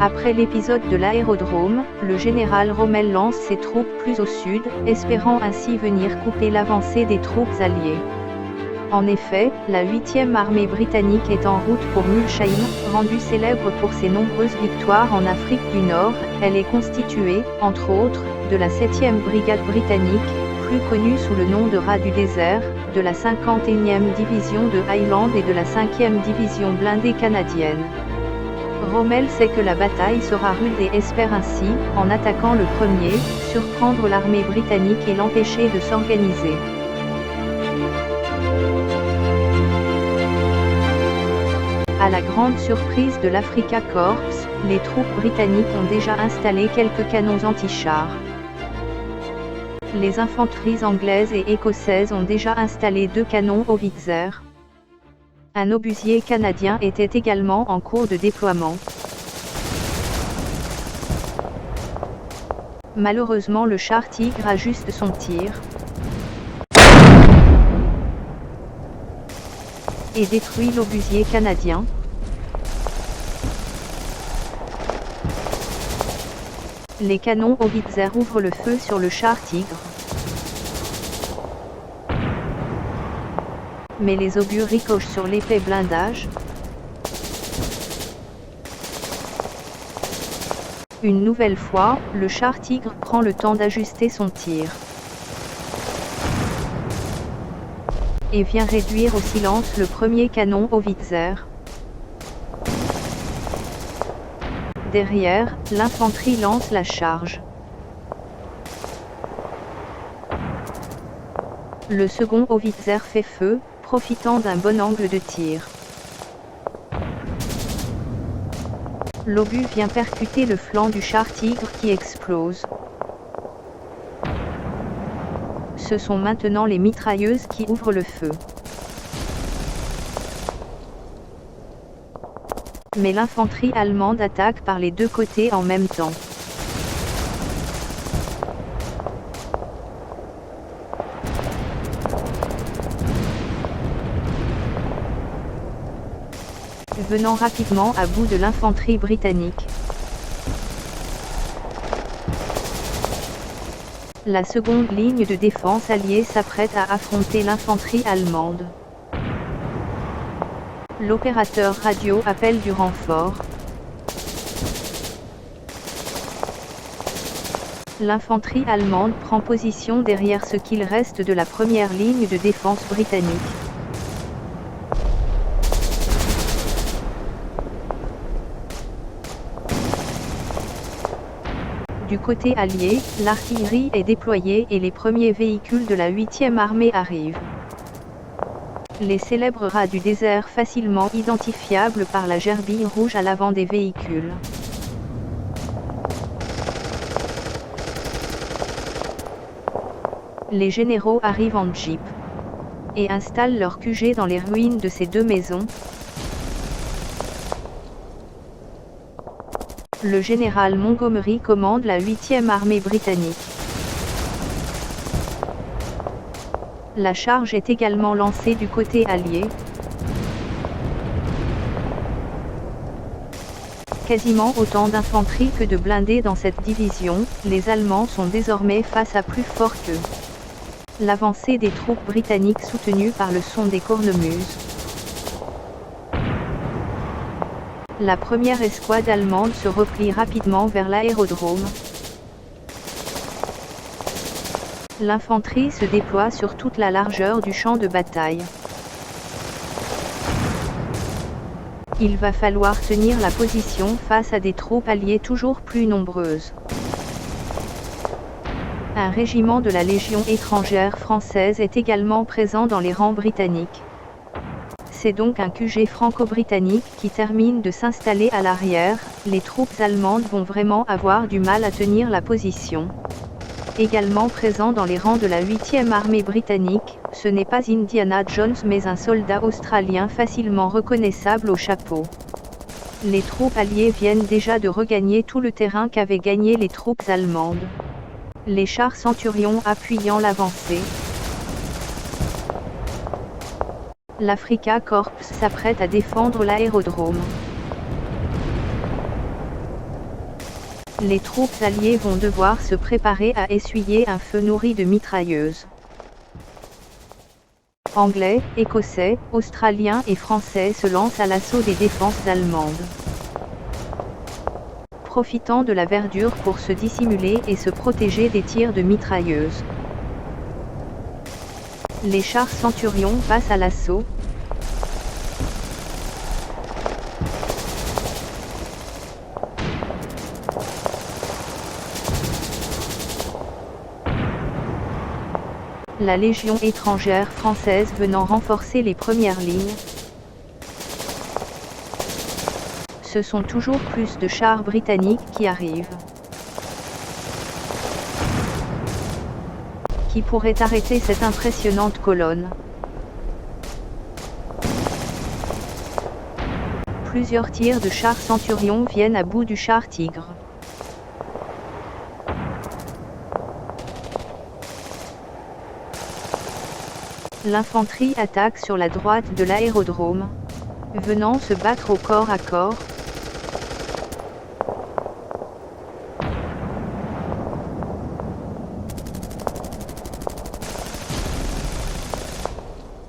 Après l'épisode de l'aérodrome, le général Rommel lance ses troupes plus au sud, espérant ainsi venir couper l'avancée des troupes alliées. En effet, la 8e armée britannique est en route pour Mulsheim, rendue célèbre pour ses nombreuses victoires en Afrique du Nord. Elle est constituée, entre autres, de la 7e brigade britannique, plus connue sous le nom de Rats du désert, de la 51e division de Highland et de la 5e division blindée canadienne. Rommel sait que la bataille sera rude et espère ainsi, en attaquant le premier, surprendre l'armée britannique et l'empêcher de s'organiser. À la grande surprise de l'Africa Corps, les troupes britanniques ont déjà installé quelques canons anti-chars. Les infanteries anglaises et écossaises ont déjà installé 2 canons Howitzer. Un obusier canadien était également en cours de déploiement. Malheureusement, le char Tigre ajuste son tir et détruit l'obusier canadien. Les canons Howitzer ouvrent le feu sur le char Tigre. Mais les obus ricochent sur l'épais blindage. Une nouvelle fois, le char Tigre prend le temps d'ajuster son tir et vient réduire au silence le premier canon Howitzer. Derrière, l'infanterie lance la charge. Le second Howitzer fait feu, profitant d'un bon angle de tir. L'obus vient percuter le flanc du char Tigre qui explose. Ce sont maintenant les mitrailleuses qui ouvrent le feu. Mais l'infanterie allemande attaque par les deux côtés en même temps. Venant rapidement à bout de l'infanterie britannique. La seconde ligne de défense alliée s'apprête à affronter l'infanterie allemande. L'opérateur radio appelle du renfort. L'infanterie allemande prend position derrière ce qu'il reste de la première ligne de défense britannique. Du côté allié, l'artillerie est déployée et les premiers véhicules de la 8e armée arrivent. Les célèbres rats du désert facilement identifiables par la gerbille rouge à l'avant des véhicules. Les généraux arrivent en jeep et installent leur QG dans les ruines de ces deux maisons. Le général Montgomery commande la 8e armée britannique. La charge est également lancée du côté allié. Quasiment autant d'infanterie que de blindés dans cette division, les Allemands sont désormais face à plus fort qu'eux. L'avancée des troupes britanniques soutenues par le son des cornemuses. La première escouade allemande se replie rapidement vers l'aérodrome. L'infanterie se déploie sur toute la largeur du champ de bataille. Il va falloir tenir la position face à des troupes alliées toujours plus nombreuses. Un régiment de la Légion étrangère française est également présent dans les rangs britanniques. C'est donc un QG franco-britannique qui termine de s'installer à l'arrière. Les troupes allemandes vont vraiment avoir du mal à tenir la position. Également présent dans les rangs de la 8e armée britannique, ce n'est pas Indiana Jones mais un soldat australien facilement reconnaissable au chapeau. Les troupes alliées viennent déjà de regagner tout le terrain qu'avaient gagné les troupes allemandes. Les chars Centurion appuyant l'avancée. L'Africa Corps s'apprête à défendre l'aérodrome. Les troupes alliées vont devoir se préparer à essuyer un feu nourri de mitrailleuses. Anglais, Écossais, Australiens et Français se lancent à l'assaut des défenses allemandes. Profitant de la verdure pour se dissimuler et se protéger des tirs de mitrailleuses. Les chars Centurion passent à l'assaut. La Légion étrangère française venant renforcer les premières lignes. Ce sont toujours plus de chars britanniques qui arrivent. Qui pourrait arrêter cette impressionnante colonne? Plusieurs tirs de chars Centurion viennent à bout du char Tigre. L'infanterie attaque sur la droite de l'aérodrome, venant se battre au corps à corps.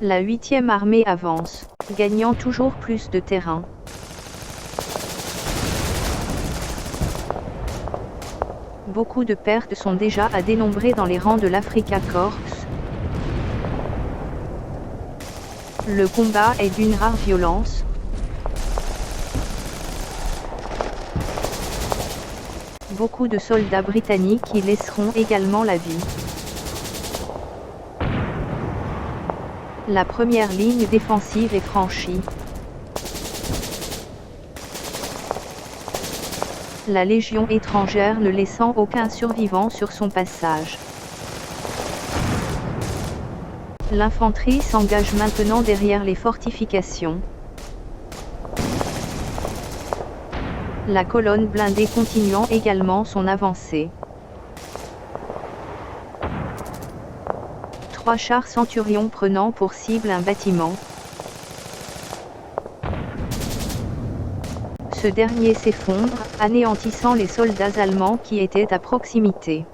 La 8e armée avance, gagnant toujours plus de terrain. Beaucoup de pertes sont déjà à dénombrer dans les rangs de l'Afrika Korps. Le combat est d'une rare violence. Beaucoup de soldats britanniques y laisseront également la vie. La première ligne défensive est franchie. La Légion étrangère ne laissant aucun survivant sur son passage. L'infanterie s'engage maintenant derrière les fortifications. La colonne blindée continuant également son avancée. 3 chars Centurion prenant pour cible un bâtiment. Ce dernier s'effondre, anéantissant les soldats allemands qui étaient à proximité.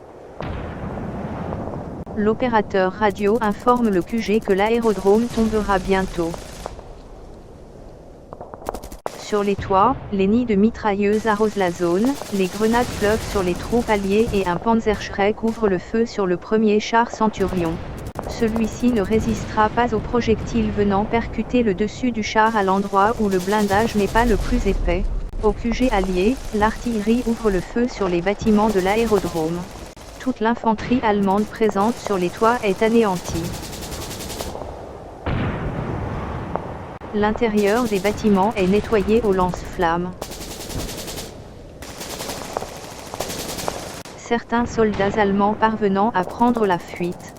L'opérateur radio informe le QG que l'aérodrome tombera bientôt. Sur les toits, les nids de mitrailleuses arrosent la zone, les grenades pleuvent sur les troupes alliées et un Panzerschreck ouvre le feu sur le premier char Centurion. Celui-ci ne résistera pas aux projectiles venant percuter le dessus du char à l'endroit où le blindage n'est pas le plus épais. Au QG allié, l'artillerie ouvre le feu sur les bâtiments de l'aérodrome. Toute l'infanterie allemande présente sur les toits est anéantie. L'intérieur des bâtiments est nettoyé au lance-flammes. Certains soldats allemands parvenant à prendre la fuite.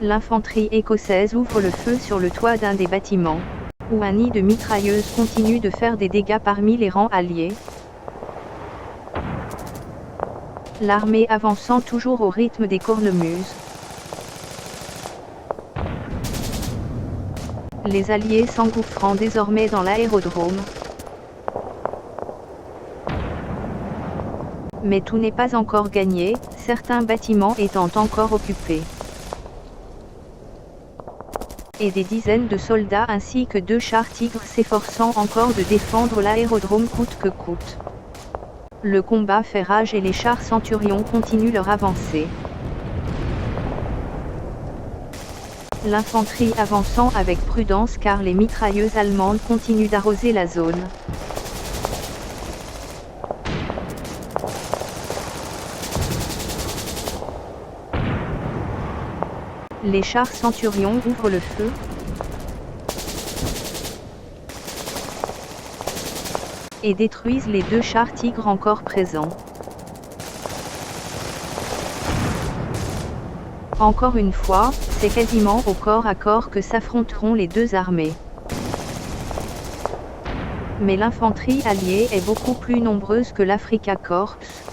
L'infanterie écossaise ouvre le feu sur le toit d'un des bâtiments, où un nid de mitrailleuses continue de faire des dégâts parmi les rangs alliés. L'armée avançant toujours au rythme des cornemuses. Les alliés s'engouffrant désormais dans l'aérodrome. Mais tout n'est pas encore gagné, certains bâtiments étant encore occupés. Et des dizaines de soldats ainsi que 2 chars Tigre s'efforçant encore de défendre l'aérodrome coûte que coûte. Le combat fait rage et les chars Centurion continuent leur avancée. L'infanterie avançant avec prudence car les mitrailleuses allemandes continuent d'arroser la zone. Les chars Centurion ouvrent le feu. Et détruisent les 2 chars Tigre encore présents. Encore une fois, c'est quasiment au corps à corps que s'affronteront les 2 armées. Mais l'infanterie alliée est beaucoup plus nombreuse que l'Afrika Korps.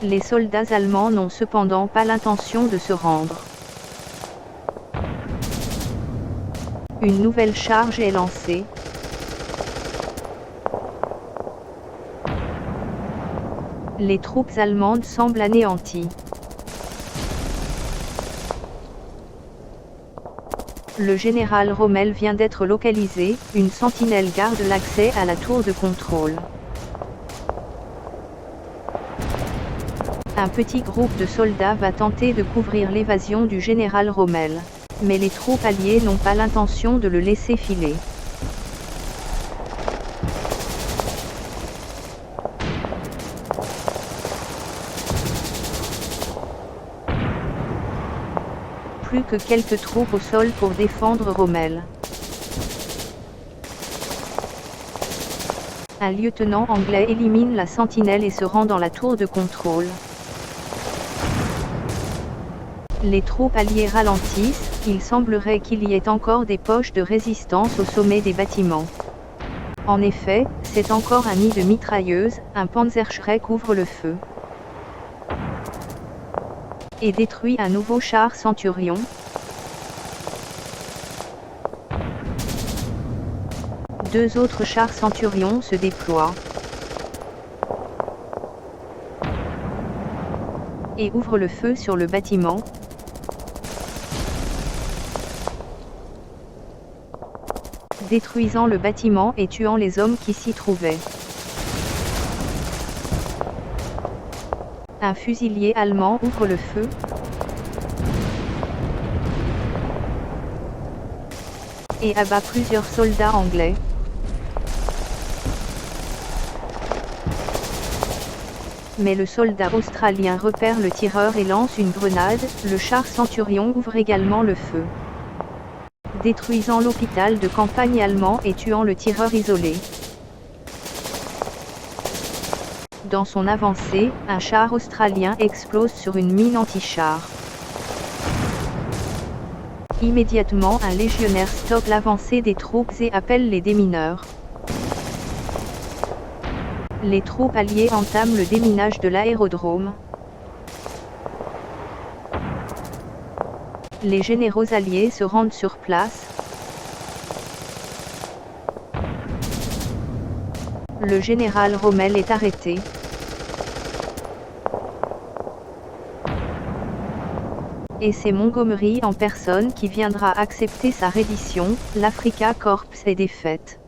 Les soldats allemands n'ont cependant pas l'intention de se rendre. Une nouvelle charge est lancée. Les troupes allemandes semblent anéanties. Le général Rommel vient d'être localisé, une sentinelle garde l'accès à la tour de contrôle. Un petit groupe de soldats va tenter de couvrir l'évasion du général Rommel. Mais les troupes alliées n'ont pas l'intention de le laisser filer. Plus que quelques troupes au sol pour défendre Rommel. Un lieutenant anglais élimine la sentinelle et se rend dans la tour de contrôle. Les troupes alliées ralentissent, il semblerait qu'il y ait encore des poches de résistance au sommet des bâtiments. En effet, c'est encore un nid de mitrailleuses, un Panzerschreck ouvre le feu. Et détruit un nouveau char Centurion. Deux autres chars Centurion se déploient. Et ouvrent le feu sur le bâtiment. Détruisant le bâtiment et tuant les hommes qui s'y trouvaient. Un fusilier allemand ouvre le feu. Et abat plusieurs soldats anglais. Mais le soldat australien repère le tireur et lance une grenade, le char Centurion ouvre également le feu. Détruisant l'hôpital de campagne allemand et tuant le tireur isolé. Dans son avancée, un char australien explose sur une mine anti-char. Immédiatement, un légionnaire stoppe l'avancée des troupes et appelle les démineurs. Les troupes alliées entament le déminage de l'aérodrome. Les généraux alliés se rendent sur place. Le général Rommel est arrêté. Et c'est Montgomery en personne qui viendra accepter sa reddition, l'Afrika Korps est défaite.